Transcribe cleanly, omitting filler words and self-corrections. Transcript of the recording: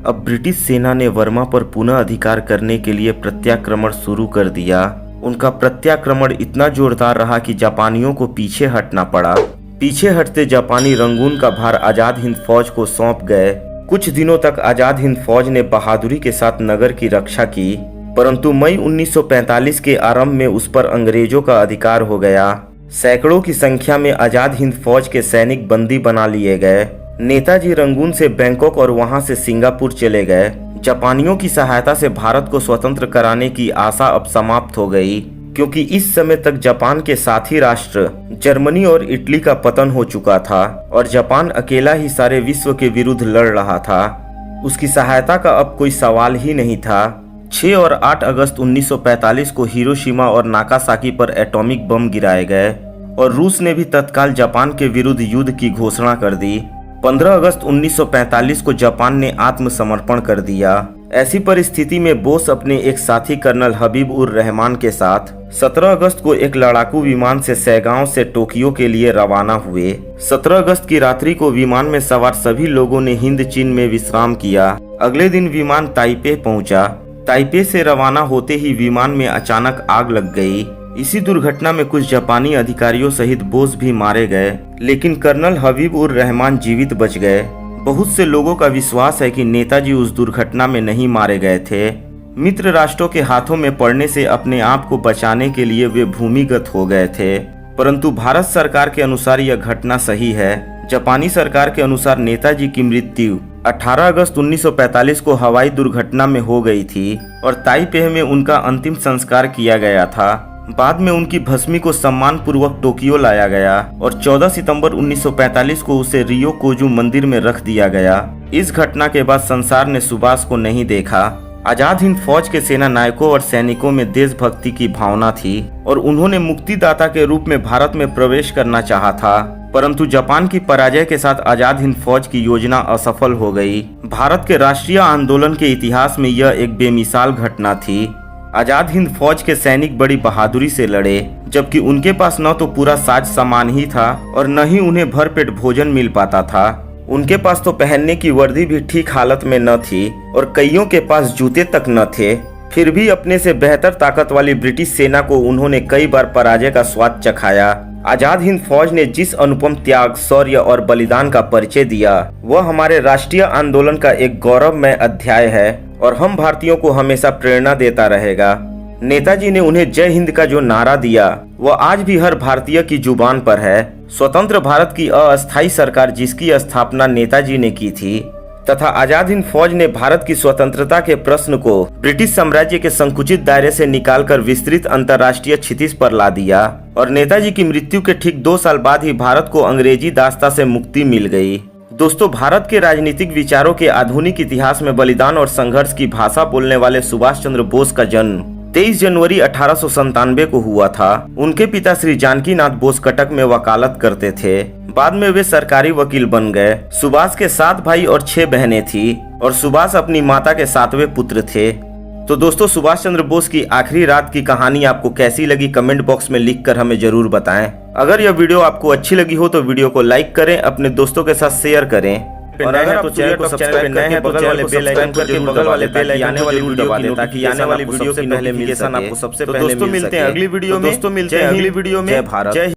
अब ब्रिटिश सेना ने वर्मा पर पुनः अधिकार करने के लिए प्रत्याक्रमण शुरू कर दिया। उनका प्रत्याक्रमण इतना जोरदार रहा कि जापानियों को पीछे हटना पड़ा। पीछे हटते जापानी रंगून का भार आजाद हिंद फौज को सौंप गए। कुछ दिनों तक आजाद हिंद फौज ने बहादुरी के साथ नगर की रक्षा की, परंतु मई 1945 के आरंभ में उस पर अंग्रेजों का अधिकार हो गया। सैकड़ों की संख्या में आजाद हिंद फौज के सैनिक बंदी बना लिए गए। नेताजी रंगून से बैंकॉक और वहां से सिंगापुर चले गए। जापानियों की सहायता से भारत को स्वतंत्र कराने की आशा अब समाप्त हो गई, क्योंकि इस समय तक जापान के साथी राष्ट्र जर्मनी और इटली का पतन हो चुका था और जापान अकेला ही सारे विश्व के विरुद्ध लड़ रहा था। उसकी सहायता का अब कोई सवाल ही नहीं था। 6 और 8 अगस्त 1945 को हिरोशिमा और नागासाकी पर एटॉमिक बम गिराए गए और रूस ने भी तत्काल जापान के विरुद्ध युद्ध की घोषणा कर दी। 15 अगस्त 1945 को जापान ने आत्मसमर्पण कर दिया। ऐसी परिस्थिति में बोस अपने एक साथी कर्नल हबीब उर रहमान के साथ 17 अगस्त को एक लड़ाकू विमान से सैगांव से टोक्यो के लिए रवाना हुए। 17 अगस्त की रात्रि को विमान में सवार सभी लोगों ने हिंद चीन में विश्राम किया। अगले दिन विमान ताइपे पहुंचा। ताइपे से रवाना होते ही विमान में अचानक आग लग गई। इसी दुर्घटना में कुछ जापानी अधिकारियों सहित बोस भी मारे गए, लेकिन कर्नल हबीब उर रहमान जीवित बच गए। बहुत से लोगों का विश्वास है कि नेताजी उस दुर्घटना में नहीं मारे गए थे। मित्र राष्ट्रों के हाथों में पड़ने से अपने आप को बचाने के लिए वे भूमिगत हो गए थे, परंतु भारत सरकार के अनुसार यह घटना सही है। जापानी सरकार के अनुसार नेताजी की मृत्यु 18 अगस्त 1945 को हवाई दुर्घटना में हो गई थी और ताइपे में उनका अंतिम संस्कार किया गया था। बाद में उनकी भस्मी को सम्मान पूर्वक टोक्यो लाया गया और 14 सितंबर 1945 को उसे रियो कोजू मंदिर में रख दिया गया। इस घटना के बाद संसार ने सुभाष को नहीं देखा। आजाद हिंद फौज के सेना नायकों और सैनिकों में देशभक्ति की भावना थी और उन्होंने मुक्तिदाता के रूप में भारत में प्रवेश करना चाहा था, परंतु जापान की पराजय के साथ आजाद हिंद फौज की योजना असफल हो गई। भारत के राष्ट्रीय आंदोलन के इतिहास में यह एक बेमिसाल घटना थी। आजाद हिंद फौज के सैनिक बड़ी बहादुरी से लड़े, जबकि उनके पास न तो पूरा साज सामान ही था और न ही उन्हें भरपेट भोजन मिल पाता था। उनके पास तो पहनने की वर्दी भी ठीक हालत में न थी और कईयों के पास जूते तक न थे। फिर भी अपने से बेहतर ताकत वाली ब्रिटिश सेना को उन्होंने कई बार पराजय का स्वाद चखाया। आजाद हिंद फौज ने जिस अनुपम त्याग, शौर्य और बलिदान का परिचय दिया, वह हमारे राष्ट्रीय आंदोलन का एक गौरवमय अध्याय है और हम भारतीयों को हमेशा प्रेरणा देता रहेगा। नेताजी ने उन्हें जय हिंद का जो नारा दिया, वह आज भी हर भारतीय की जुबान पर है। स्वतंत्र भारत की अस्थायी सरकार जिसकी स्थापना नेताजी ने की थी तथा आजाद हिंद फौज ने भारत की स्वतंत्रता के प्रश्न को ब्रिटिश साम्राज्य के संकुचित दायरे से निकालकर विस्तृत अंतर्राष्ट्रीय क्षितिज पर ला दिया और नेताजी की मृत्यु के ठीक 2 साल बाद ही भारत को अंग्रेजी दास्ता से मुक्ति मिल गई। दोस्तों, भारत के राजनीतिक विचारों के आधुनिक इतिहास में बलिदान और संघर्ष की भाषा बोलने वाले सुभाष चंद्र बोस का जन्म 23 जनवरी 1897 को हुआ था। उनके पिता श्री जानकी नाथ बोस कटक में वकालत करते थे। बाद में वे सरकारी वकील बन गए। सुभाष के 7 भाई और 6 बहनें थी और सुभाष अपनी माता के 7वें पुत्र थे। तो दोस्तों, सुभाष चंद्र बोस की आखिरी रात की कहानी आपको कैसी लगी कमेंट बॉक्स में लिखकर हमें जरूर बताएं। अगर यह वीडियो आपको अच्छी लगी हो तो वीडियो को लाइक करें, अपने दोस्तों के साथ शेयर करें और अगर आप चैनल को सब्सक्राइब नए हैं तो बगल वाले बेल आइकन को जरूर दबा लें ताकि आने वाली वीडियो दबा दें ताकि आने वाली वीडियो की नोटिफिकेशन आपको सबसे पहले मिल सके। दोस्तों मिलते हैं अगली वीडियो में। दोस्तों मिलते हैं अगली वीडियो में। जय भारत।